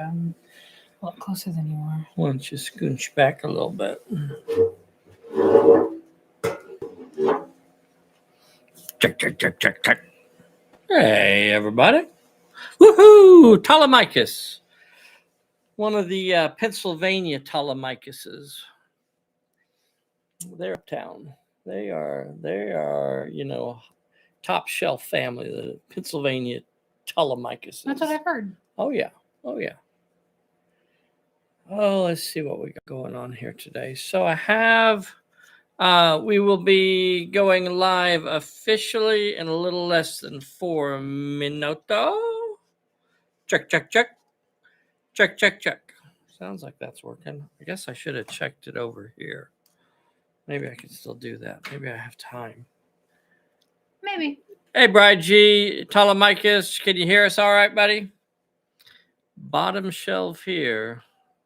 I'm a lot closer than you are. Why don't you scooch back a little bit? Check, check, check, check, check. Hey, everybody. Woohoo! Telemachus. One of the Pennsylvania Telemachuses. They're uptown. They are, top shelf family, the Pennsylvania Telemachuses. That's what I've heard. Oh, yeah. Oh, yeah. Oh, let's see what we got going on here today. So I have, we will be going live officially in a little less than 4 minutes. Check, check, check. Check, check, check. Sounds like that's working. I guess I should have checked it over here. Maybe I can still do that. Maybe I have time. Maybe. Hey, Bride G, Telemachus, can you hear us all right, buddy? Bottom shelf here.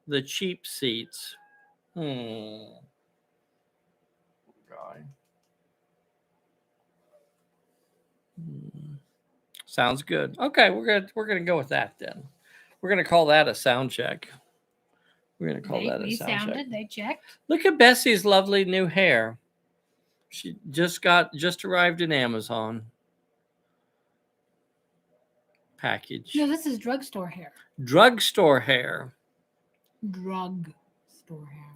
The cheap seats. Guy. Sounds good. Okay, we're gonna go with that then. We're gonna call that a sound check. We're gonna call that a sound check. They checked. Look at Bessy's lovely new hair. She just arrived in Amazon. Package. No, this is drugstore hair. Drugstore hair. Drugstore hair.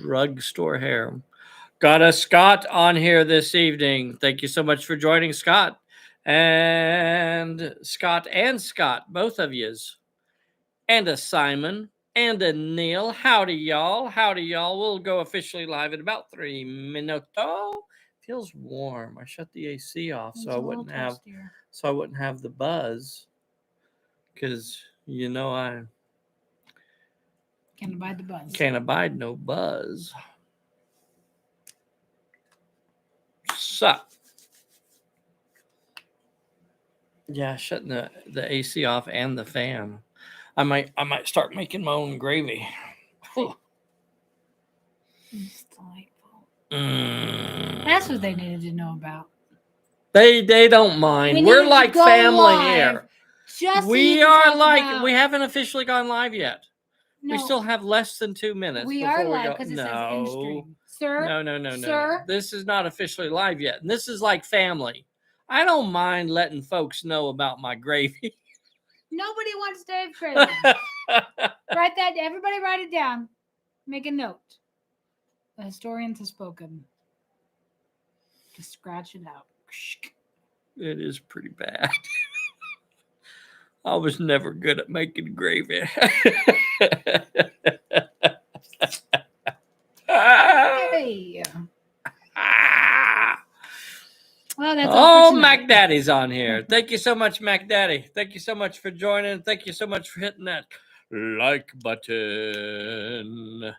Drugstore hair. Got a Scott on here this evening. Thank you so much for joining, Scott. And Scott, both of yous. And a Simon and a Neil. Howdy, y'all. Howdy, y'all. We'll go officially live in about 3 minutes. Feels warm. I shut the AC off so I wouldn't have the buzz. Because I can't abide the buzz. Can't abide no buzz. So yeah, shutting the AC off and the fan. I might start making my own gravy. It's delightful. That's what they needed to know about. They don't mind. We're like family here. We haven't officially gone live yet. No. We still have less than 2 minutes. We are live because it says in stream. Sir? No. Sir? This is not officially live yet. And this is like family. I don't mind letting folks know about my gravy. Nobody wants Dave's gravy. Everybody write it down. Make a note. The historians have spoken. Just scratch it out. It is pretty bad. I was never good at making gravy. Hey. Well, that's Mac Daddy's on here. Thank you so much, Mac Daddy. Thank you so much for joining. Thank you so much for hitting that like button.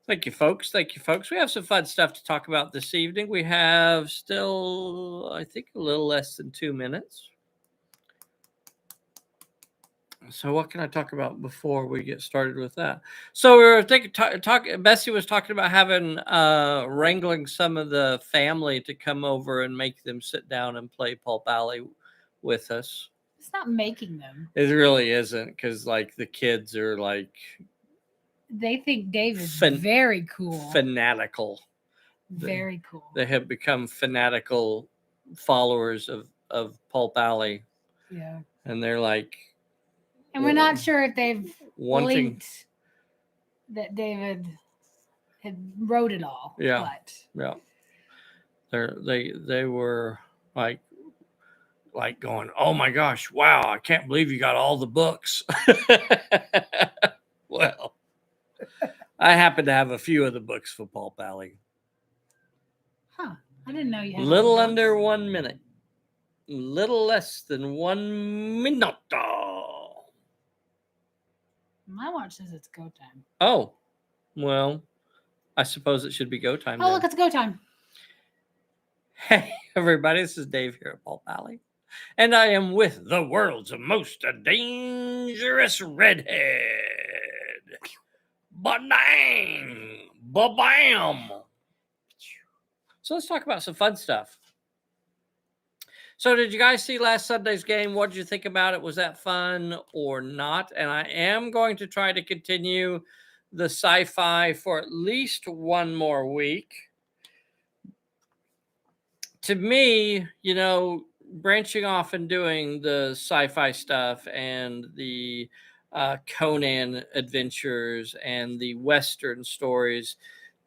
Thank you, folks. We have some fun stuff to talk about this evening. We have still, I think, a little less than 2 minutes. So what can I talk about before we get started with that? So we were thinking, Bessy was talking about having, wrangling some of the family to come over and make them sit down and play Pulp Alley with us. It's not making them. It really isn't, because like the kids are like, they think Dave is very cool. Fanatical. Very cool. They have become fanatical followers of Pulp Alley. Yeah. And they're like, and we're not sure if they've linked that David had wrote it all. Yeah. But. Yeah. They were like going, oh my gosh, wow, I can't believe you got all the books. Well, I happen to have a few of the books for Pulp Alley. Huh. I didn't know you had little under 1 minute. Little less than 1 minute. My watch says it's go time. Oh, well, I suppose it should be go time. Oh, look, it's go time. Hey, everybody, this is Dave here at Pulp Alley, and I am with the world's most dangerous redhead. Ba-dang! Ba-bam! So let's talk about some fun stuff. So did you guys see last Sunday's game? What did you think about it? Was that fun or not? And I am going to try to continue the sci-fi for at least one more week. To me, branching off and doing the sci-fi stuff and the Conan adventures and the Western stories,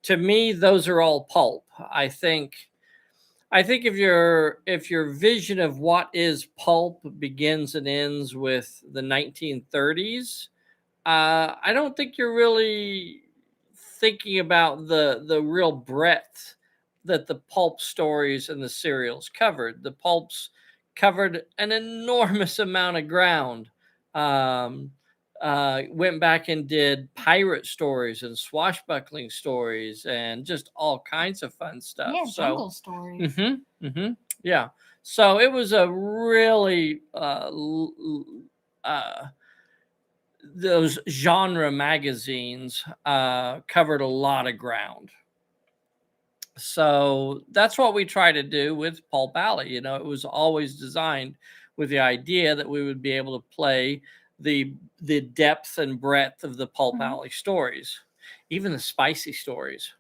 to me, those are all pulp. I think if your vision of what is pulp begins and ends with the 1930s, I don't think you're really thinking about the real breadth that the pulp stories and the serials covered. The pulps covered an enormous amount of ground. Um, Went back and did pirate stories and swashbuckling stories and just all kinds of fun stuff. Yeah, jungle stories. Yeah. So it was a really those genre magazines covered a lot of ground. So that's what we try to do with Pulp Alley. It was always designed with the idea that we would be able to play the depth and breadth of the Pulp Alley stories, even the spicy stories.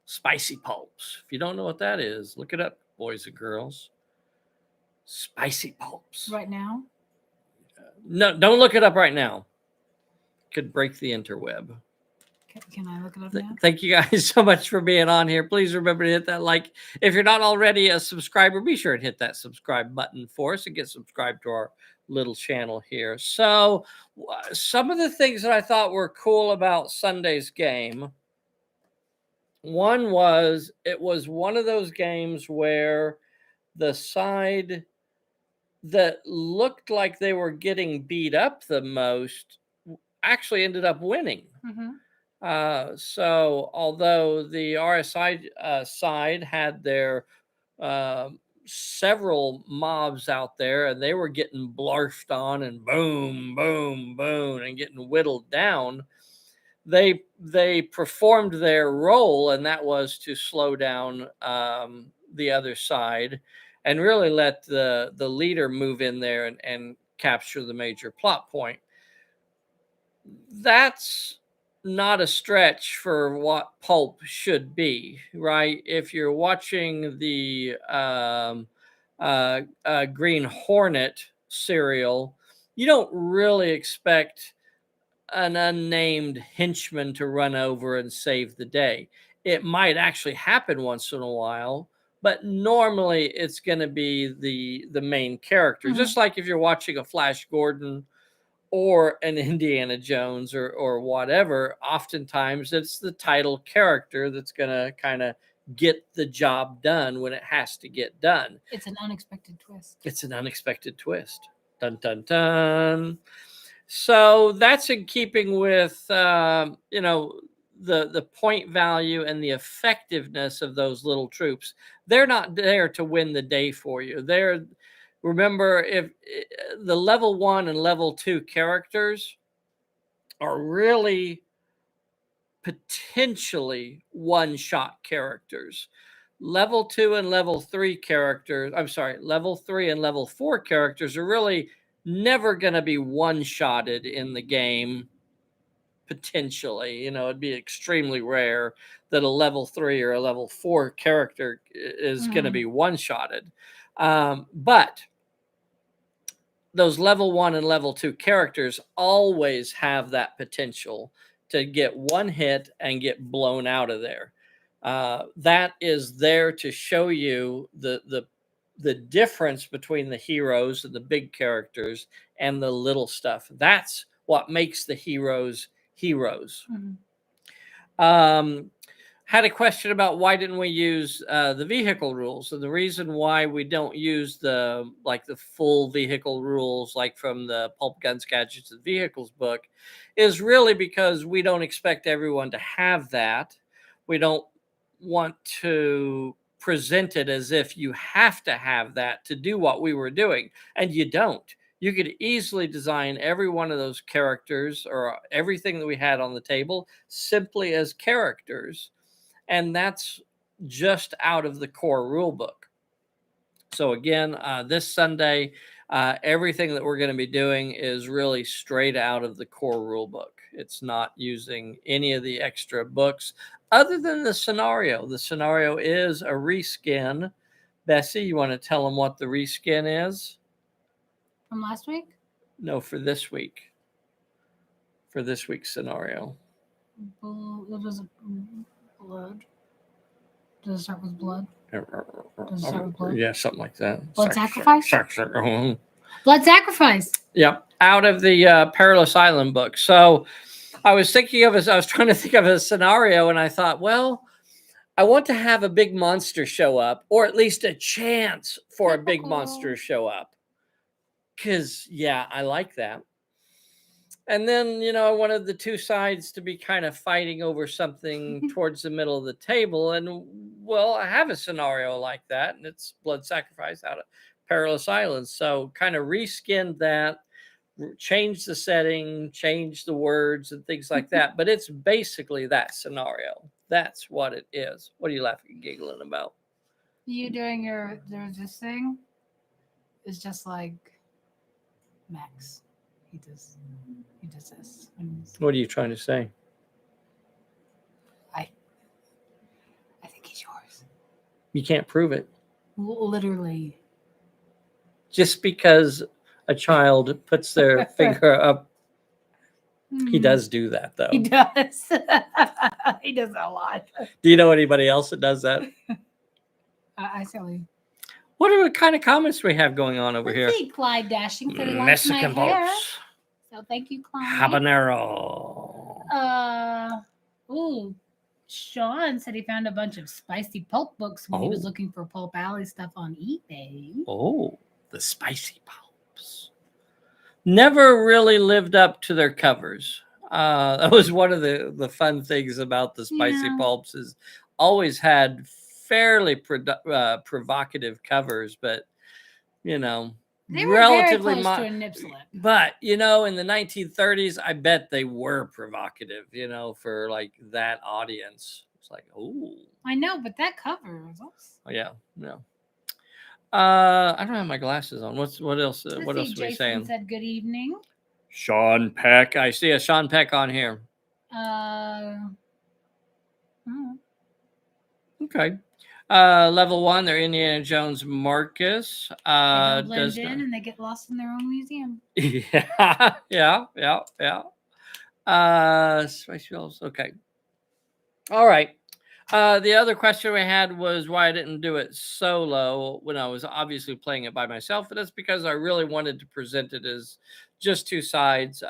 Spicy pulps. If you don't know what that is, look it up, boys and girls. Spicy pulps. Right now? No, don't look it up right now. Could break the interweb. Can I look it up now? Thank you guys so much for being on here. Please remember to hit that like. If you're not already a subscriber, be sure and hit that subscribe button for us and get subscribed to our little channel here. So some of the things that I thought were cool about Sunday's game. One was, it was one of those games where the side that looked like they were getting beat up the most actually ended up winning. So although the RSI side had their several mobs out there and they were getting blarfed on and boom, boom, boom and getting whittled down, they performed their role, and that was to slow down the other side and really let the leader move in there and capture the major plot point. That's not a stretch for what pulp should be, right? If you're watching the Green Hornet serial, you don't really expect an unnamed henchman to run over and save the day. It might actually happen once in a while, but normally it's going to be the main character. Just like if you're watching a Flash Gordon or an Indiana Jones or whatever, oftentimes it's the title character that's going to kind of get the job done when it has to get done. It's an unexpected twist. It's an unexpected twist. Dun, dun, dun. So that's in keeping with, the point value and the effectiveness of those little troops. They're not there to win the day for you. Remember, if the level 1 and level 2 characters are really potentially one-shot characters. Level 2 and level 3 characters, level 3 and level 4 characters are really never going to be one-shotted in the game. Potentially, it'd be extremely rare that a level 3 or a level 4 character is going to be one-shotted. But those level 1 and level 2 characters always have that potential to get one hit and get blown out of there. That is there to show you the difference between the heroes and the big characters and the little stuff. That's what makes the heroes heroes. Had a question about why didn't we use the vehicle rules, and the reason why we don't use the full vehicle rules like from the Pulp Guns, Gadgets, and Vehicles book is really because we don't expect everyone to have that. We don't want to present it as if you have to have that to do what we were doing, and you don't. You could easily design every one of those characters or everything that we had on the table simply as characters. And that's just out of the core rule book. So again, this Sunday, everything that we're going to be doing is really straight out of the core rule book. It's not using any of the extra books other than the scenario. The scenario is a reskin. Bessy, you want to tell them what the reskin is? From last week? No, for this week. For this week's scenario. It was blood. Does it start with blood? Does it start with blood? Yeah, something like that. Blood sacrifice? Blood sacrifice. Yep, out of the Perilous Island book. So I was trying to think of a scenario, and I thought, well, I want to have a big monster show up, or at least a chance for a big monster to show up. Because, yeah, I like that. And then, I wanted the two sides to be kind of fighting over something towards the middle of the table. And, well, I have a scenario like that, and it's blood sacrifice out of Perilous Islands. So kind of reskinned that, changed the setting, changed the words and things like that. But it's basically that scenario. That's what it is. What are you laughing and giggling about? You doing there's this thing? It's just like Max. He does this. What are you trying to say? I think he's yours. You can't prove it. Literally. Just because a child puts their finger up, he does do that, though. He does. He does a lot. Do you know anybody else that does that? I certainly. What kind of comments we have going on over here? See, Clyde Dashing said he likes my hair. So thank you, Clyde. Habanero. Sean said he found a bunch of spicy pulp books when he was looking for Pulp Alley stuff on eBay. Oh, the spicy pulps. Never really lived up to their covers. That was one of the fun things about the spicy pulps is always had fairly provocative covers, but they were relatively very close to a nip slip. But in the 1930s, I bet they were provocative. For like that audience, it's like, oh, I know, but that cover was awesome. Oh, yeah. I don't have my glasses on. What else? What else are we saying? Jason said good evening. Sean Peck. I see a Sean Peck on here. Okay. Level 1, they're Indiana Jones Marcus. They don't blend in and they get lost in their own museum. Yeah. Spicy Wolves. Okay. All right. The other question we had was why I didn't do it solo when I was obviously playing it by myself. And that's because I really wanted to present it as just two sides.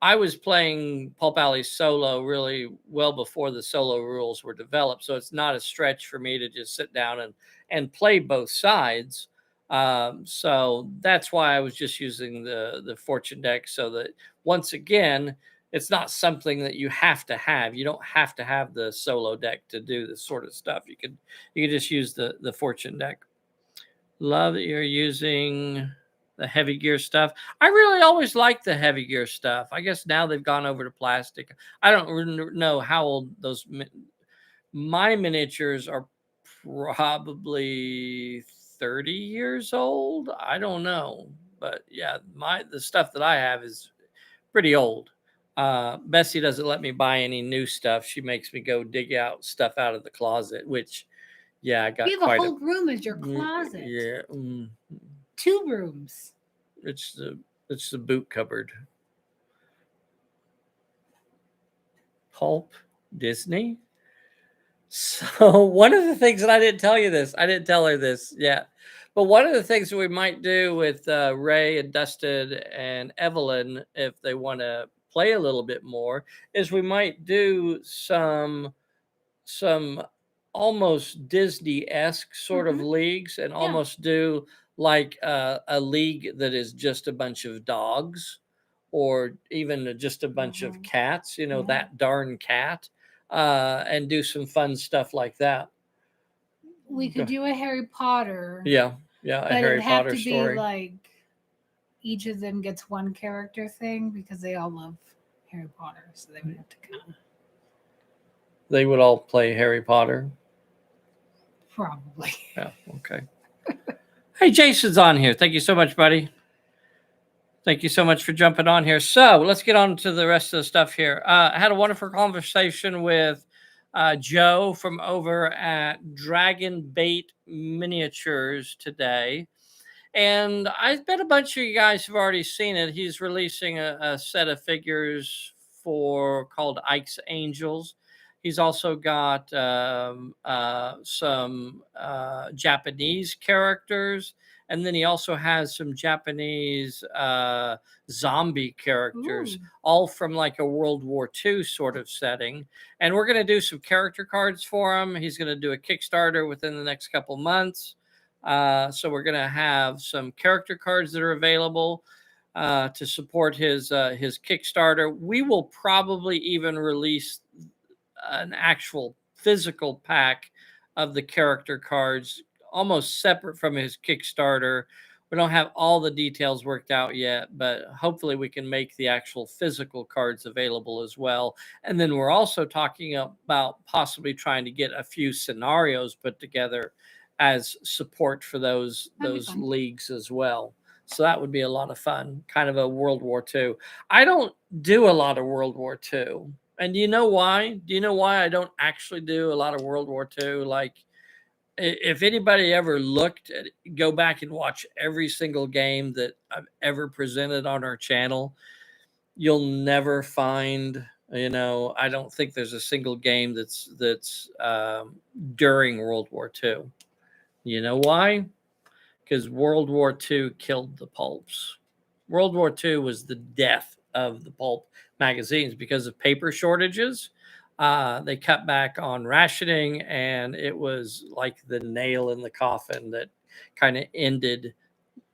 I was playing Pulp Alley solo really well before the solo rules were developed. So it's not a stretch for me to just sit down and play both sides. So that's why I was just using the fortune deck, so that once again, it's not something that you have to have. You don't have to have the solo deck to do this sort of stuff. You could just use the fortune deck. Love that you're using the heavy gear stuff. I really always liked the heavy gear stuff. I guess now they've gone over to plastic. I don't know how old my miniatures are. Probably 30 years old. I don't know, but yeah, the stuff that I have is pretty old. Bessy doesn't let me buy any new stuff. She makes me go dig out stuff out of the closet, which, yeah, I got. You have a whole room as your closet. Yeah. 2 rooms. It's the boot cupboard. Pulp Disney. So one of the things that I didn't tell her this yet, but one of the things that we might do with Ray and Dustin and Evelyn, if they want to play a little bit more, is we might do some almost Disney-esque sort of leagues, and almost do like a league that is just a bunch of dogs, or even just a bunch of cats, that darn cat, and do some fun stuff like that. We could do a Harry Potter. Yeah, a Harry Potter story. Be like each of them gets one character thing, because they all love Harry Potter, so they would have to kind of. They would all play Harry Potter. Probably. Yeah. Okay. Hey, Jason's on here. Thank you so much, buddy. Thank you so much for jumping on here. So let's get on to the rest of the stuff here. I had a wonderful conversation with Joe from over at Dragon Bait Miniatures today. And I bet a bunch of you guys have already seen it. He's releasing a set of figures for called Ike's Angels. He's also got some Japanese characters, and then he also has some Japanese zombie characters, all from like a World War II sort of setting. And we're going to do some character cards for him. He's going to do a Kickstarter within the next couple months. So we're going to have some character cards that are available to support his Kickstarter. We will probably even release an actual physical pack of the character cards, almost separate from his Kickstarter. We don't have all the details worked out yet, but hopefully we can make the actual physical cards available as well. And then we're also talking about possibly trying to get a few scenarios put together as support for those leagues as well. So that would be a lot of fun, kind of a World War II. I don't do a lot of World War II. And do you know why? Do you know why I don't actually do a lot of World War II? Like, if anybody ever looked at, go back and watch every single game that I've ever presented on our channel, you'll never find, I don't think there's a single game that's during World War II. You know why? Because World War II killed the pulps. World War II was the death of the pulp magazines because of paper shortages. They cut back on rationing, and it was like the nail in the coffin that kind of ended.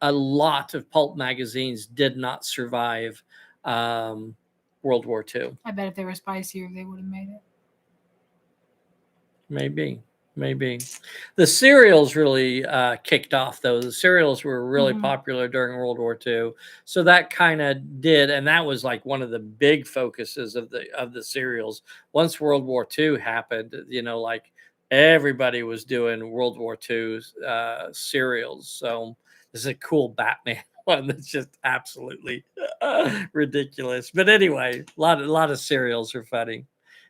A lot of pulp magazines did not survive World War II. I bet if they were spicier, they would have made it. Maybe. The cereals really kicked off, though. The cereals were really popular during World War II. So that kind of did, and that was like one of the big focuses of the cereals. Once World War II happened, like everybody was doing World War II cereals. So this is a cool Batman one that's just absolutely ridiculous. But anyway, a lot of cereals are funny.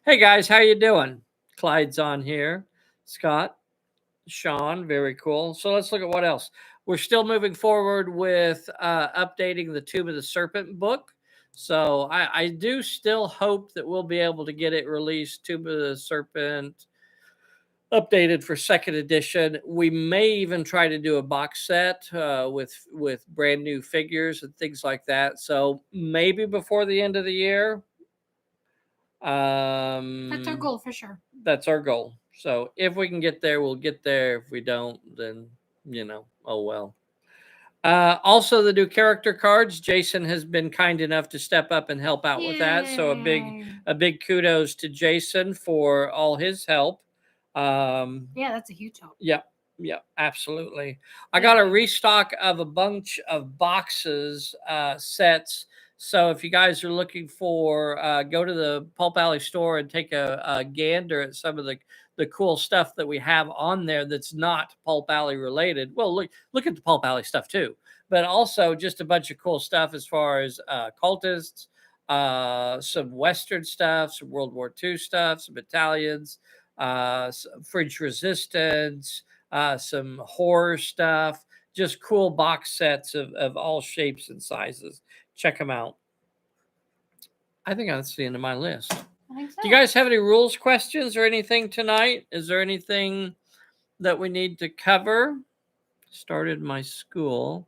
Hey guys, how you doing? Clyde's on here. Scott, Sean, very cool. So let's look at what else. We're still moving forward with updating the Tomb of the Serpent book. So I do still hope that we'll be able to get it released, Tomb of the Serpent, updated for second edition. We may even try to do a box set with brand new figures and things like that. So maybe before the end of the year. That's our goal for sure. That's our goal. So if we can get there, we'll get there. If we don't, then oh well. Also, the new character cards. Jason has been kind enough to step up and help out with that. So a big kudos to Jason for all his help. Yeah, that's a huge help. Yeah, absolutely. I got a restock of a bunch of boxes, sets. So if you guys are looking for, go to the Pulp Alley store and take a gander at some of the cool stuff that we have on there that's not Pulp Alley related. Well, look at the Pulp Alley stuff too, but also just a bunch of cool stuff as far as cultists, some Western stuff, some World War II stuff, some battalions, some French resistance, some horror stuff, just cool box sets of all shapes and sizes. Check them out. I think that's the end of my list. I think so. Do you guys have any rules questions or anything tonight? Is there anything that we need to cover? Started my school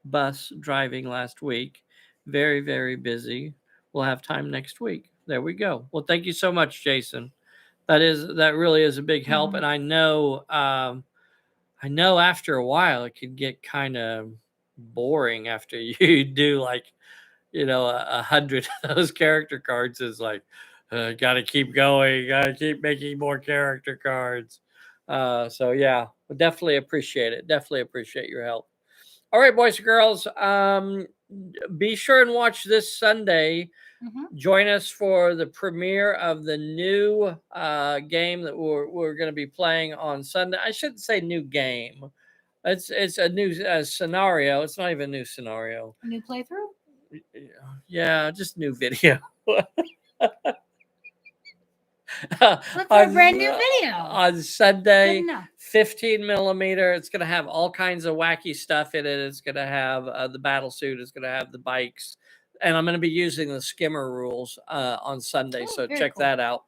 bus driving last week. Very, very busy. We'll have time next week. There we go. Well, thank you so much, Jason. That really is a big help. And I know after a while it can get kind of boring after you do like 100 of those character cards. Is like gotta keep going, gotta keep making more character cards. So yeah, definitely appreciate it. Definitely appreciate your help. All right, boys and girls, be sure and watch this Sunday. Join us for the premiere of the new game that we're going to be playing on Sunday. I shouldn't say new game. It's a new scenario. It's not even a new scenario. A new playthrough? Yeah, just new video. Look for a brand new video. On Sunday, Good enough. 15 millimeter. It's going to have all kinds of wacky stuff in it. It's going to have the battle suit. It's going to have the bikes. And I'm going to be using the skimmer rules on Sunday. Oh, So very check cool. that out.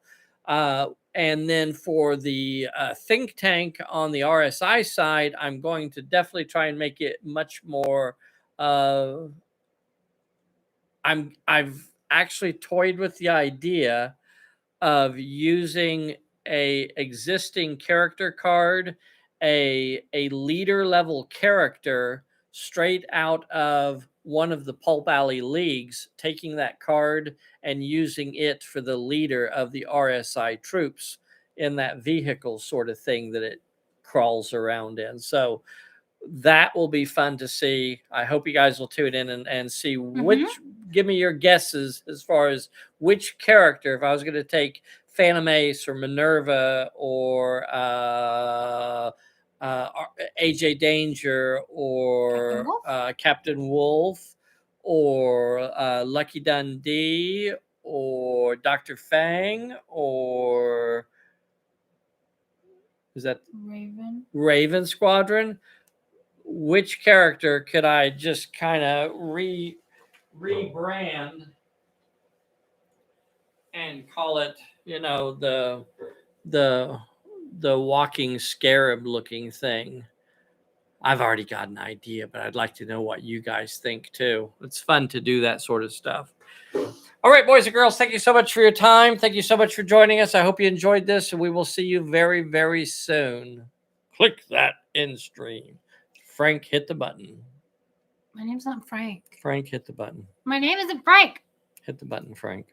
And then for the think tank on the RSI side, I'm going to definitely try and make it much more. I've actually toyed with the idea of using a existing character card, a leader level character straight out of one of the Pulp Alley leagues, taking that card and using it for the leader of the RSI troops in that vehicle sort of thing that it crawls around in. So that will be fun to see. I hope you guys will tune in and see which, give me your guesses as far as which character, if I was going to take Phantom Ace or Minerva or AJ Danger or Captain Wolf or Lucky Dundee or Dr. Fang or is that Raven Squadron? Which character could I just kind of rebrand and call it, you know, the walking scarab looking thing? I've already got an idea, but I'd like to know what you guys think too. It's fun to do that sort of stuff. All right, boys and girls, thank you so much for your time. Thank you so much for joining us. I hope you enjoyed this, and we will see you very, very soon. Click that end stream. Frank, hit the button. My name's not Frank. Frank, hit the button. My name isn't Frank. Hit the button, Frank.